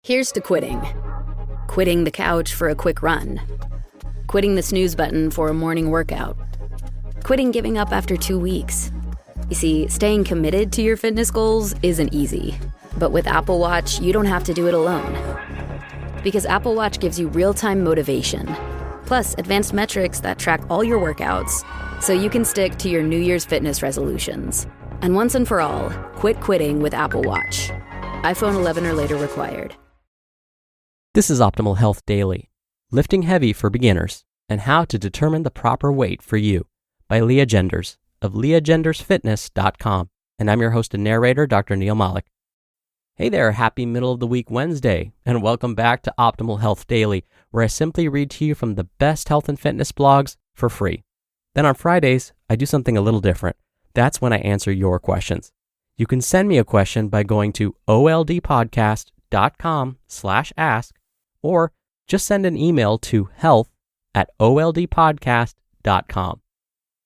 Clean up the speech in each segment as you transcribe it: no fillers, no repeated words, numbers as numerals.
Here's to quitting. Quitting the couch for a quick run. Quitting the snooze button for a morning workout. Quitting giving up after 2 weeks. You see, staying committed to your fitness goals isn't easy. But with Apple Watch, you don't have to do it alone. Because Apple Watch gives you real-time motivation, plus advanced metrics that track all your workouts, so you can stick to your New Year's fitness resolutions. And once and for all, quit quitting with Apple Watch. iPhone 11 or later required. This is Optimal Health Daily, Lifting Heavy for Beginners and How to Determine the Proper Weight for You by Lea Genders of leagendersfitness.com. And I'm your host and narrator, Dr. Neil Malik. Hey there, happy middle of the week Wednesday, and welcome back to Optimal Health Daily, where I simply read to you from the best health and fitness blogs for free. Then on Fridays, I do something a little different. That's when I answer your questions. You can send me a question by going to oldpodcast.com/ask, or just send an email to health@oldpodcast.com.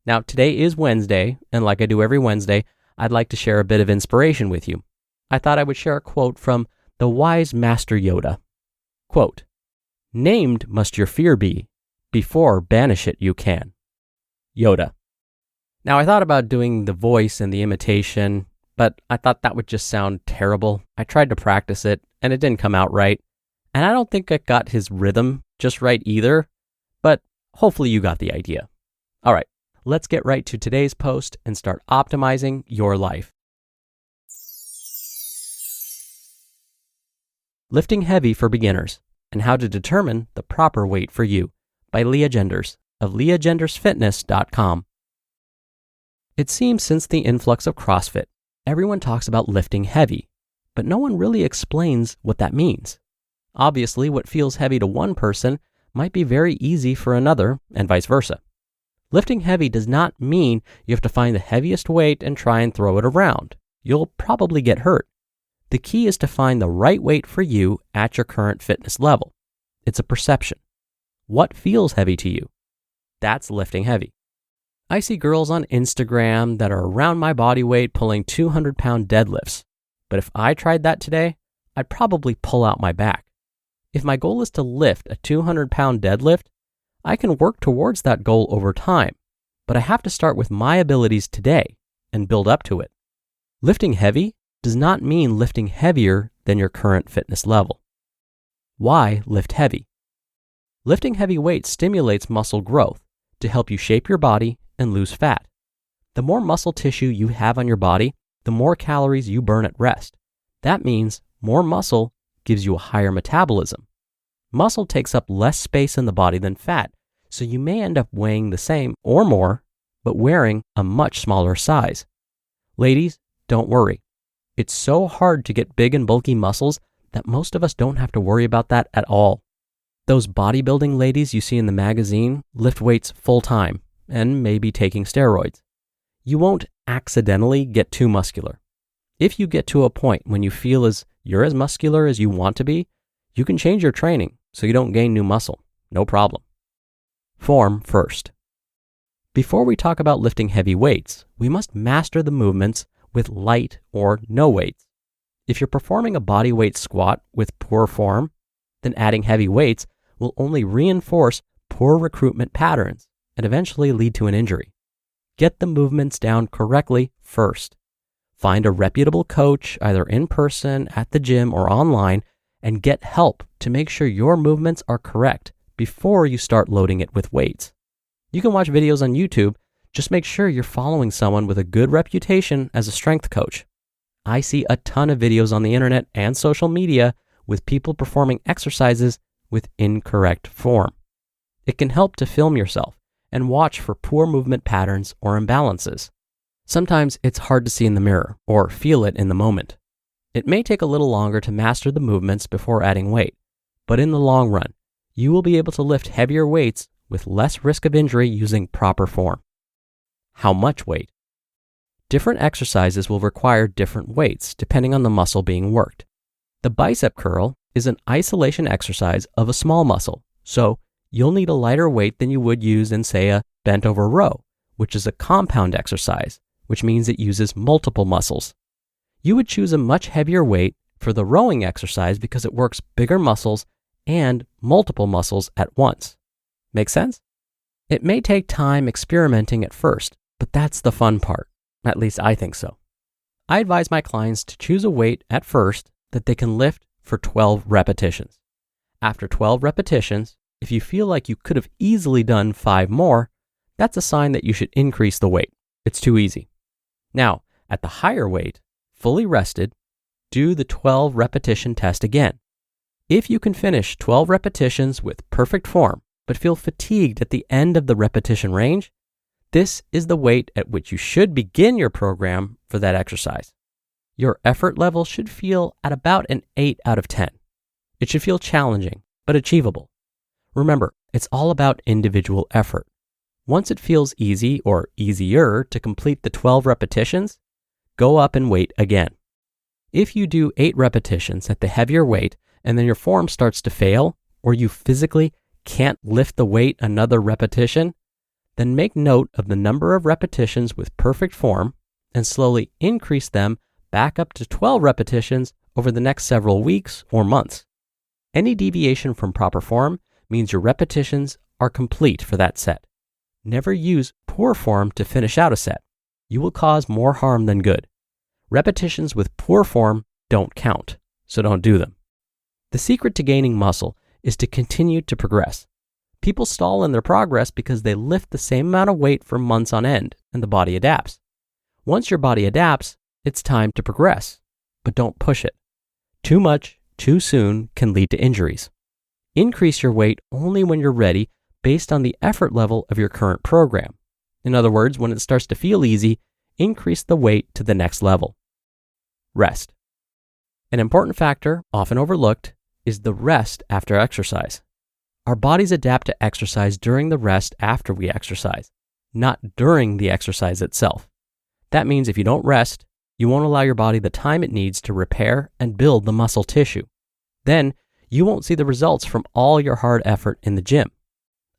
Now, today is Wednesday, and like I do every Wednesday, I'd like to share a bit of inspiration with you. I thought I would share a quote from the wise Master Yoda. Quote, "Named must your fear be, before banish it you can." Yoda. Now, I thought about doing the voice and the imitation, but I thought that would just sound terrible. I tried to practice it, and it didn't come out right. And I don't think I got his rhythm just right either, but hopefully you got the idea. All right, let's get right to today's post and start optimizing your life. Lifting Heavy for Beginners and How to Determine the Proper Weight for You by Lea Genders of leagendersfitness.com. It seems since the influx of CrossFit, everyone talks about lifting heavy, but no one really explains what that means. Obviously, what feels heavy to one person might be very easy for another, and vice versa. Lifting heavy does not mean you have to find the heaviest weight and try and throw it around. You'll probably get hurt. The key is to find the right weight for you at your current fitness level. It's a perception. What feels heavy to you? That's lifting heavy. I see girls on Instagram that are around my body weight pulling 200-pound deadlifts. But if I tried that today, I'd probably pull out my back. If my goal is to lift a 200-pound deadlift, I can work towards that goal over time, but I have to start with my abilities today and build up to it. Lifting heavy does not mean lifting heavier than your current fitness level. Why lift heavy? Lifting heavy weights stimulates muscle growth to help you shape your body and lose fat. The more muscle tissue you have on your body, the more calories you burn at rest. That means more muscle gives you a higher metabolism. Muscle takes up less space in the body than fat, so you may end up weighing the same or more, but wearing a much smaller size. Ladies, don't worry. It's so hard to get big and bulky muscles that most of us don't have to worry about that at all. Those bodybuilding ladies you see in the magazine lift weights full time and maybe taking steroids. You won't accidentally get too muscular. If you get to a point when you feel you're as muscular as you want to be, you can change your training so you don't gain new muscle. No problem. Form first. Before we talk about lifting heavy weights, we must master the movements with light or no weights. If you're performing a body weight squat with poor form, then adding heavy weights will only reinforce poor recruitment patterns and eventually lead to an injury. Get the movements down correctly first. Find a reputable coach, either in person, at the gym, or online, and get help to make sure your movements are correct before you start loading it with weights. You can watch videos on YouTube. Just make sure you're following someone with a good reputation as a strength coach. I see a ton of videos on the internet and social media with people performing exercises with incorrect form. It can help to film yourself and watch for poor movement patterns or imbalances. Sometimes it's hard to see in the mirror or feel it in the moment. It may take a little longer to master the movements before adding weight, but in the long run, you will be able to lift heavier weights with less risk of injury using proper form. How much weight? Different exercises will require different weights depending on the muscle being worked. The bicep curl is an isolation exercise of a small muscle, so you'll need a lighter weight than you would use in, say, a bent over row, which is a compound exercise, which means it uses multiple muscles. You would choose a much heavier weight for the rowing exercise because it works bigger muscles and multiple muscles at once. Make sense? It may take time experimenting at first, but that's the fun part. At least I think so. I advise my clients to choose a weight at first that they can lift for 12 repetitions. After 12 repetitions, if you feel like you could have easily done 5 more, that's a sign that you should increase the weight. It's too easy. Now, at the higher weight, fully rested, do the 12 repetition test again. If you can finish 12 repetitions with perfect form, but feel fatigued at the end of the repetition range, this is the weight at which you should begin your program for that exercise. Your effort level should feel at about an 8 out of 10. It should feel challenging, but achievable. Remember, it's all about individual effort. Once it feels easy or easier to complete the 12 repetitions, go up and weight again. If you do 8 repetitions at the heavier weight and then your form starts to fail, or you physically can't lift the weight another repetition, then make note of the number of repetitions with perfect form and slowly increase them back up to 12 repetitions over the next several weeks or months. Any deviation from proper form means your repetitions are complete for that set. Never use poor form to finish out a set. You will cause more harm than good. Repetitions with poor form don't count, so don't do them. The secret to gaining muscle is to continue to progress. People stall in their progress because they lift the same amount of weight for months on end, and the body adapts. Once your body adapts, it's time to progress, but don't push it. Too much, too soon can lead to injuries. Increase your weight only when you're ready based on the effort level of your current program. In other words, when it starts to feel easy, increase the weight to the next level. Rest. An important factor, often overlooked, is the rest after exercise. Our bodies adapt to exercise during the rest after we exercise, not during the exercise itself. That means if you don't rest, you won't allow your body the time it needs to repair and build the muscle tissue. Then, you won't see the results from all your hard effort in the gym.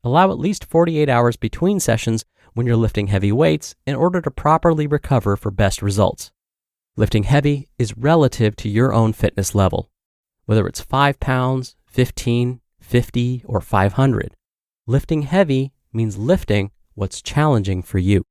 Allow at least 48 hours between sessions when you're lifting heavy weights in order to properly recover for best results. Lifting heavy is relative to your own fitness level. Whether it's 5 pounds, 15, 50, or 500, lifting heavy means lifting what's challenging for you.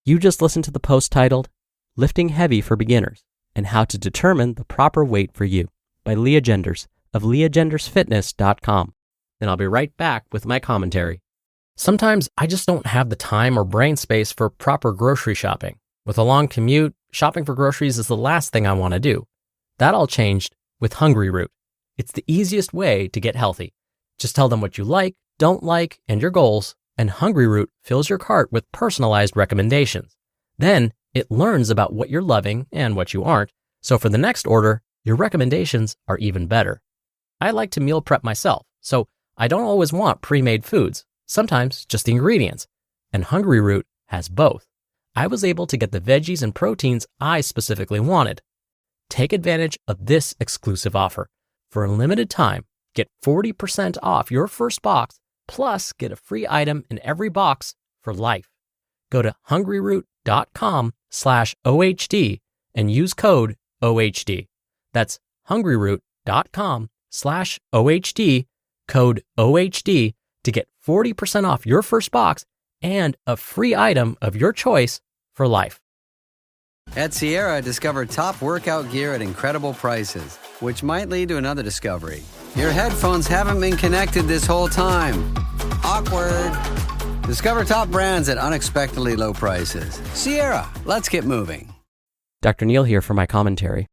You just listened to the post titled, Lifting Heavy for Beginners and How to Determine the Proper Weight for You by Lea Genders of leagendersfitness.com. And I'll be right back with my commentary. Sometimes I just don't have the time or brain space for proper grocery shopping. With a long commute, shopping for groceries is the last thing I want to do. That all changed with Hungry Root. It's the easiest way to get healthy. Just tell them what you like, don't like, and your goals, and Hungry Root fills your cart with personalized recommendations. Then it learns about what you're loving and what you aren't, so for the next order, your recommendations are even better. I like to meal prep myself, so I don't always want pre-made foods, sometimes just the ingredients, and Hungry Root has both. I was able to get the veggies and proteins I specifically wanted. Take advantage of this exclusive offer. For a limited time, get 40% off your first box, plus get a free item in every box for life. Go to hungryroot.com/OHD and use code OHD. That's hungryroot.com/OHD, code OHD to get 40% off your first box and a free item of your choice for life. At Sierra, discover top workout gear at incredible prices, which might lead to another discovery. Your headphones haven't been connected this whole time. Awkward. Discover top brands at unexpectedly low prices. Sierra, let's get moving. Dr. Neil here for my commentary.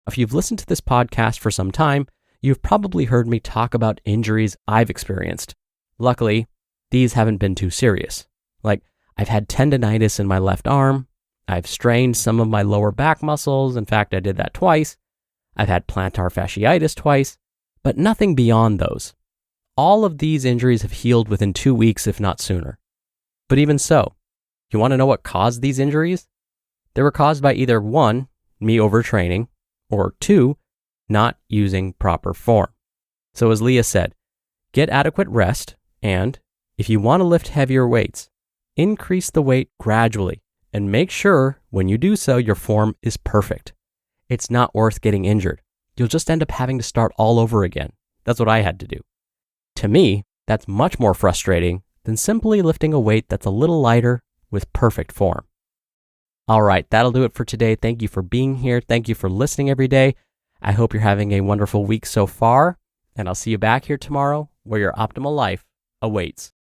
If you've listened to this podcast for some time, you've probably heard me talk about injuries I've experienced. Luckily, these haven't been too serious. Like, I've had tendinitis in my left arm. I've strained some of my lower back muscles. In fact, I did that twice. I've had plantar fasciitis twice, but nothing beyond those. All of these injuries have healed within 2 weeks, if not sooner. But even so, you want to know what caused these injuries? They were caused by either 1, me overtraining, or 2, not using proper form. So as Lea said, get adequate rest, and if you want to lift heavier weights, increase the weight gradually And make sure when you do so, your form is perfect. It's not worth getting injured. You'll just end up having to start all over again. That's what I had to do. To me, that's much more frustrating than simply lifting a weight that's a little lighter with perfect form. All right, that'll do it for today. Thank you for being here. Thank you for listening every day. I hope you're having a wonderful week so far, and I'll see you back here tomorrow where your optimal life awaits.